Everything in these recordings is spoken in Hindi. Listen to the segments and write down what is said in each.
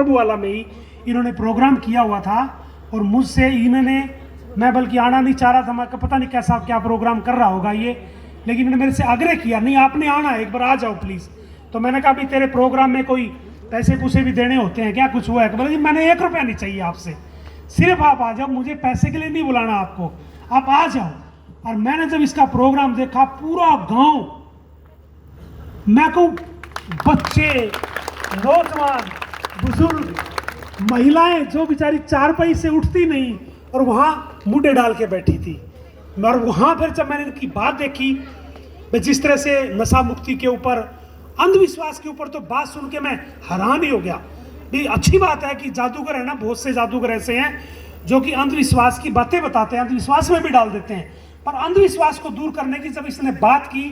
वाला में ही इन्होंने प्रोग्राम किया हुआ था और मुझसे इन्होंने, मैं बल्कि आना नहीं चाह रहा था, मैं पता नहीं कैसा क्या प्रोग्राम कर रहा होगा ये, लेकिन इन्होंने मेरे से आग्रह किया, नहीं आपने आना है, एक बार आ जाओ प्लीज़। तो मैंने कहा भी तेरे प्रोग्राम में कोई पैसे पूसे भी देने होते हैं क्या, कुछ हुआ है? बोले जी मैंने 1 रुपया नहीं चाहिए आपसे, सिर्फ आप आ जाओ, मुझे पैसे के लिए नहीं बुलाना आपको, आप आ जाओ। और मैंने जब इसका प्रोग्राम देखा, पूरा गांव, मैं कहूँ बच्चे, नौजवान, बुजुर्ग, महिलाएं जो बेचारी चारपाई से उठती नहीं और वहाँ मुंडे डाल के बैठी थी। और वहाँ फिर जब मैंने इनकी बात देखी, जिस तरह से नशा मुक्ति के ऊपर, अंधविश्वास के ऊपर, तो बात सुन के मैं हैरान ही हो गया। ये अच्छी बात है कि जादूगर है ना, बहुत से जादूगर ऐसे हैं जो कि अंधविश्वास की बातें बताते हैं, अंधविश्वास में भी डाल देते हैं। पर अंधविश्वास को दूर करने की जब इसने बात की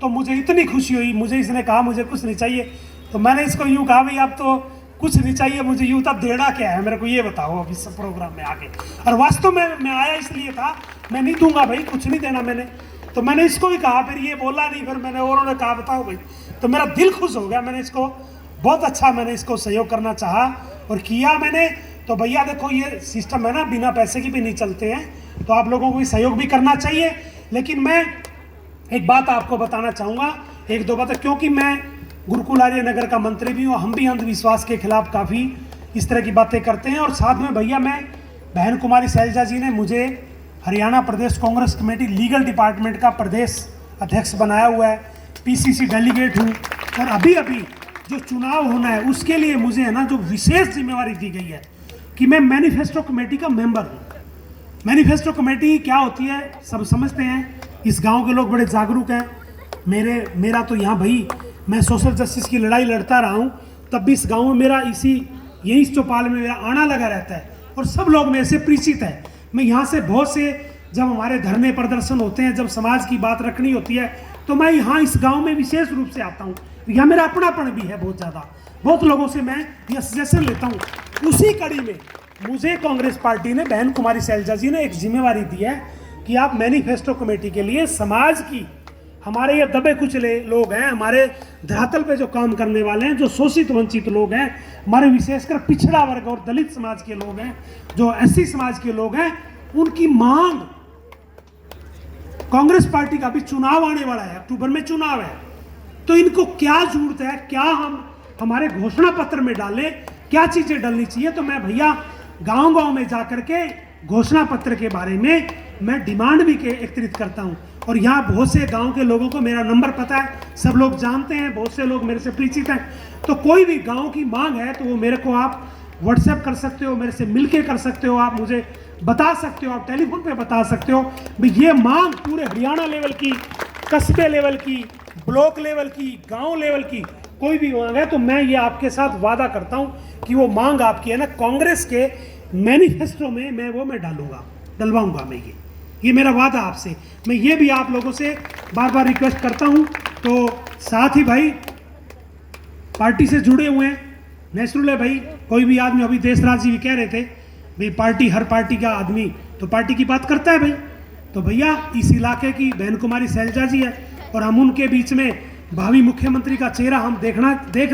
तो मुझे इतनी खुशी हुई। मुझे इसने कहा मुझे कुछ नहीं चाहिए, तो मैंने इसको यूँ कहा भाई अब तो कुछ नहीं चाहिए मुझे, यूँ तब देना क्या है मेरे को ये बताओ अब इस प्रोग्राम में आके। और वास्तव में मैं आया इसलिए था, मैं नहीं दूंगा भाई, कुछ नहीं देना मैंने। तो मैंने इसको भी कहा, फिर ये बोला नहीं, फिर मैंने औरों ने कहा बताओ भाई, तो मेरा दिल खुश हो गया। मैंने इसको बहुत अच्छा, मैंने इसको सहयोग करना चाहा और किया मैंने। तो भैया देखो ये सिस्टम है ना, बिना पैसे की भी नहीं चलते हैं, तो आप लोगों को भी सहयोग भी करना चाहिए। लेकिन मैं एक बात आपको बताना चाहूँगा, 1-2 बातें, क्योंकि मैं गुरुकुल आर्य नगर का मंत्री भी हूँ, हम भी अंधविश्वास के खिलाफ काफ़ी इस तरह की बातें करते हैं। और साथ में भैया मैं, बहन कुमारी शैलजा जी ने मुझे हरियाणा प्रदेश कांग्रेस कमेटी लीगल डिपार्टमेंट का प्रदेश अध्यक्ष बनाया हुआ है, पीसीसी डेलीगेट हूँ। और अभी अभी जो चुनाव होना है उसके लिए मुझे है ना जो विशेष जिम्मेवारी दी गई है कि मैं मैनिफेस्टो कमेटी का मेंबर हूँ। मैनिफेस्टो कमेटी क्या होती है सब समझते हैं, इस गांव के लोग बड़े जागरूक हैं। मेरा तो यहाँ भाई, मैं सोशल जस्टिस की लड़ाई लड़ता रहा हूँ, तब भी इस गांव में मेरा यही चौपाल में मेरा आना लगा रहता है और सब लोग मेरे से परिचित हैं। मैं यहाँ से बहुत से, जब हमारे धरने प्रदर्शन होते हैं, जब समाज की बात रखनी होती है, तो मैं यहाँ इस गांव में विशेष रूप से आता हूँ। यहाँ मेरा अपनापन भी है बहुत ज़्यादा, बहुत लोगों से मैं यह सजेशन लेता हूँ। उसी कड़ी में मुझे कांग्रेस पार्टी ने, बहन कुमारी शैलजा जी ने एक जिम्मेवारी दी है कि आप मैनिफेस्टो कमेटी के लिए समाज की, हमारे ये दबे कुचले लोग हैं, हमारे धरातल पे जो काम करने वाले हैं, जो शोषित वंचित लोग हैं, हमारे विशेषकर पिछड़ा वर्ग और दलित समाज के लोग हैं, जो एससी समाज के लोग हैं, उनकी मांग, कांग्रेस पार्टी का भी चुनाव आने वाला है, अक्टूबर में चुनाव है, तो इनको क्या जरूरत है, क्या हम हमारे घोषणा पत्र में डालें, क्या चीजें डालनी चाहिए। तो मैं भैया गांव-गांव में जाकर के घोषणा पत्र के बारे में मैं डिमांड भी एकत्रित करता हूं। और यहाँ बहुत से गांव के लोगों को मेरा नंबर पता है, सब लोग जानते हैं, बहुत से लोग मेरे से परिचित हैं। तो कोई भी गांव की मांग है तो वो मेरे को आप व्हाट्सएप कर सकते हो, मेरे से मिलके कर सकते हो, आप मुझे बता सकते हो, आप टेलीफोन पे बता सकते हो भाई ये मांग पूरे हरियाणा लेवल की, कस्बे लेवल की, ब्लॉक लेवल की, गांव लेवल की कोई भी मांग है, तो मैं ये आपके साथ वादा करता हूं कि वो मांग आपकी है ना, कांग्रेस के मैनिफेस्टो में मैं डालूंगा, डलवाऊंगा मैं ये मेरा वादा आपसे। मैं ये भी आप लोगों से बार बार रिक्वेस्ट करता हूं। तो साथ ही भाई पार्टी से जुड़े हुए हैं, नेचुरल है भाई, कोई भी आदमी, अभी देशराज जी भी कह रहे थे भाई पार्टी, हर पार्टी का आदमी तो पार्टी की बात करता है भाई। तो भैया इस इलाके की बहन कुमारी शैलजा जी है और हम उनके बीच में भावी मुख्यमंत्री का चेहरा हम देख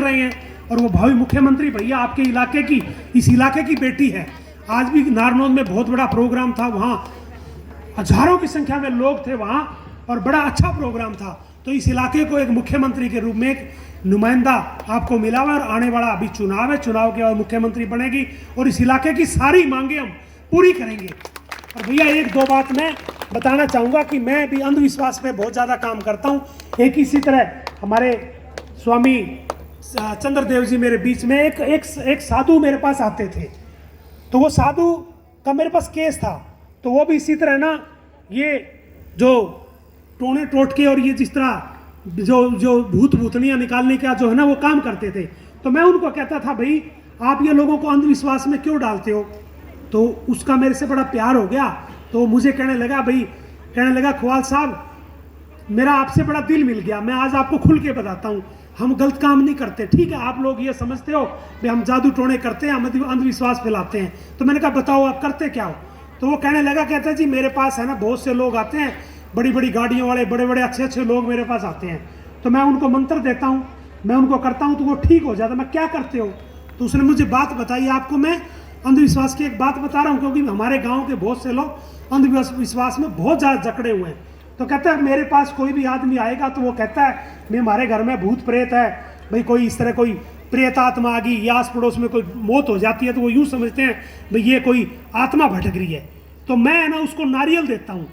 रहे हैं। और वो भावी मुख्यमंत्री भैया आपके इलाके की, इस इलाके की बेटी है। आज भी नारनौल में बहुत बड़ा प्रोग्राम था, वहाँ हजारों की संख्या में लोग थे वहाँ और बड़ा अच्छा प्रोग्राम था। तो इस इलाके को एक मुख्यमंत्री के रूप में एक नुमाइंदा आपको मिला हुआ, और आने वाला अभी चुनाव है, चुनाव के बाद मुख्यमंत्री बनेगी और इस इलाके की सारी मांगे हम पूरी करेंगे। और भैया 1-2 बात मैं बताना चाहूँगा कि मैं भी अंधविश्वास पे बहुत ज़्यादा काम करता हूँ। एक इसी तरह हमारे स्वामी चंद्रदेव जी मेरे बीच में एक साधु मेरे पास आते थे, तो वो साधु का मेरे पास केस था, तो वो भी इसी तरह ना ये जो टोने टोटके और ये जिस तरह जो भूत भूतनियाँ निकालने का जो है ना वो काम करते थे। तो मैं उनको कहता था भाई आप ये लोगों को अंधविश्वास में क्यों डालते हो, तो उसका मेरे से बड़ा प्यार हो गया। तो मुझे कहने लगा ख्वाल साहब मेरा आपसे बड़ा दिल मिल गया, मैं आज आपको खुल के बताता हूँ, हम गलत काम नहीं करते, ठीक है आप लोग ये समझते हो कि हम जादू टोने करते हैं, हम अंधविश्वास फैलाते हैं। तो मैंने कहा बताओ आप करते क्या हो। तो वो कहता जी मेरे पास है ना बहुत से लोग आते हैं, बड़ी बड़ी गाड़ियों वाले, बड़े बड़े अच्छे लोग मेरे पास आते हैं, तो मैं उनको मंत्र देता हूँ, मैं उनको करता हूँ तो वो ठीक हो जाता। मैं क्या करते हो, तो उसने मुझे बात बताई। आपको मैं अंधविश्वास की एक बात बता रहा हूँ, क्योंकि हमारे गांव के बहुत से लोग अंधविश्वास में बहुत ज़्यादा जकड़े हुए हैं। तो कहता है मेरे पास कोई भी आदमी आएगा तो वो कहता है मैं हमारे घर में भूत प्रेत है, भाई कोई इस तरह कोई प्रेत आत्मा आ गई, या आस पड़ोस में कोई मौत हो जाती है तो वो यूँ समझते हैं भाई ये कोई आत्मा भटक रही है। तो मैं ना उसको नारियल देता हूँ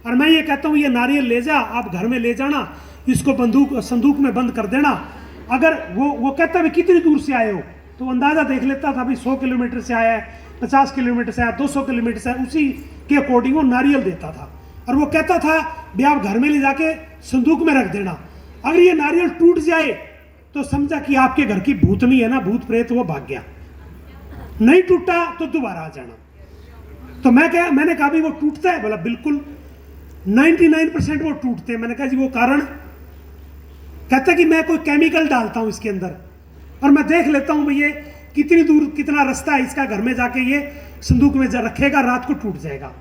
और मैं ये कहता हूँ ये नारियल ले जा, आप घर में ले जाना, इसको संदूक में बंद कर देना। अगर वो कहता है कितनी दूर से आए हो, तो अंदाज़ा देख लेता था भाई 100 किलोमीटर से आया है, 50 किलोमीटर से आया, 200 किलोमीटर से आया, उसी के अकॉर्डिंग वो नारियल देता था। और वो कहता था भी आप घर में ले जाके संदूक में रख देना, अगर ये नारियल टूट जाए तो समझा कि आपके घर की भूतनी है ना, भूत प्रेत वो भाग गया, नहीं टूटा तो दोबारा आ जाना। तो मैंने कहा भाई वो टूटता है? बोला बिल्कुल 99% वो टूटते हैं। मैंने कहा जी वो कारण? कहता कि मैं कोई केमिकल डालता हूं इसके अंदर और मैं देख लेता हूं भाई ये कितनी दूर कितना रास्ता है इसका, घर में जाके ये संदूक में रखेगा, रात को टूट जाएगा।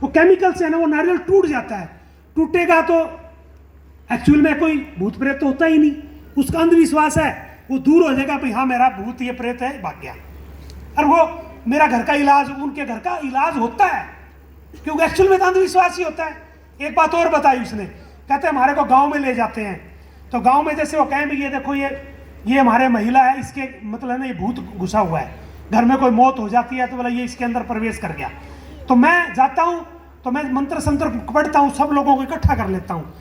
वो केमिकल से है ना वो नारियल टूट जाता है, टूटेगा तो एक्चुअल में कोई भूत प्रेत तो होता ही नहीं, उसका अंधविश्वास है, वो दूर हो जाएगा भाई हाँ मेरा भूत ये प्रेत है भाग गया। और वो मेरा घर का इलाज, उनके घर का इलाज होता है, क्योंकि एक्चुअल में तो अंधविश्वास ही होता है। एक बात और बताई उसने, कहते हमारे को गांव में ले जाते हैं, तो गांव में जैसे वो कहें भाई ये देखो ये हमारे महिला है, इसके मतलब है ना ये भूत घुसा हुआ है, घर में कोई मौत हो जाती है तो बोला ये इसके अंदर प्रवेश कर गया। तो मैं जाता हूँ तो मैं मंत्र संत्र पढ़ता हूँ, सब लोगों को इकट्ठा कर लेता हूँ,